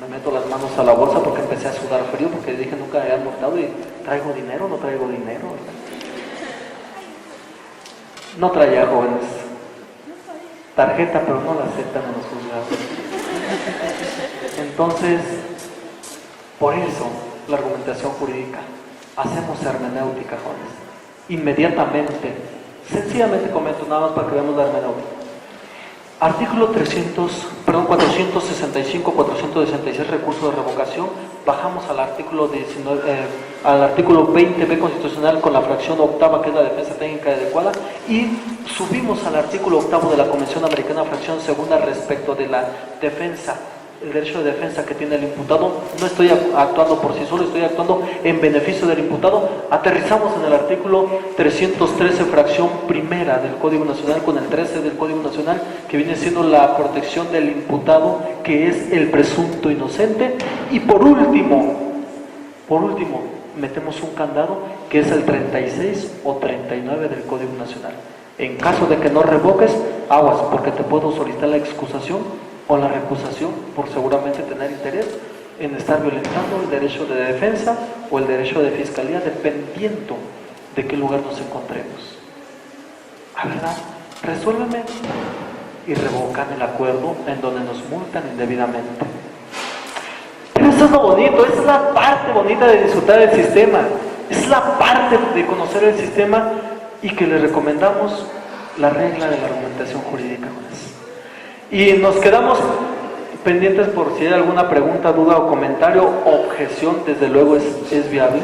Me meto las manos a la bolsa porque empecé a sudar frío, porque dije nunca había multado y ¿traigo dinero? No traigo dinero. No traía, jóvenes, tarjeta, pero no la aceptan en los juzgados. Entonces, por eso la argumentación jurídica, hacemos hermenéutica, jóvenes. Inmediatamente, sencillamente comento nada más para que veamos la hermenéutica. Artículo 465, 466, recurso de revocación. Bajamos al artículo 19, al artículo 20b constitucional con la fracción octava, que es la defensa técnica adecuada, y subimos al artículo 8 de la Convención Americana, fracción segunda, respecto de la defensa, el derecho de defensa que tiene el imputado. No estoy actuando por sí solo, estoy actuando en beneficio del imputado. Aterrizamos en el artículo 313, fracción primera del Código Nacional, con el 13 del Código Nacional, que viene siendo la protección del imputado, que es el presunto inocente. Y por último, metemos un candado, que es el 36 o 39 del Código Nacional. En caso de que no revoques, aguas, porque te puedo solicitar la excusación o la recusación por seguramente tener interés en estar violentando el derecho de defensa o el derecho de fiscalía, dependiendo de qué lugar nos encontremos. ¿A verdad? Resuélveme y revocan el acuerdo en donde nos multan indebidamente. Pero eso es lo bonito, esa es la parte bonita de disfrutar del sistema, es la parte de conocer el sistema, y que les recomendamos la regla de la argumentación jurídica. Y nos quedamos pendientes por si hay alguna pregunta, duda o comentario. Objeción, desde luego es viable,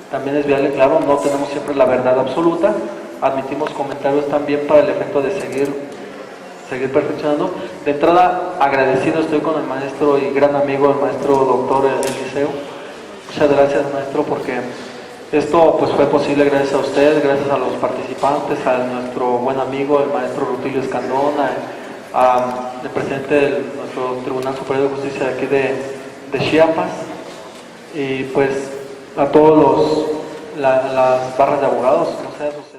también es viable, claro, no tenemos siempre la verdad absoluta, admitimos comentarios también para el efecto de seguir perfeccionando. De entrada, agradecido estoy con el maestro y gran amigo, el maestro doctor Eliseo. Muchas gracias, maestro, porque esto pues fue posible gracias a usted, gracias a los participantes, a nuestro buen amigo, el maestro Rutilio Escandón, el presidente de nuestro Tribunal Superior de Justicia de aquí de Chiapas, y pues a todos las barras de abogados,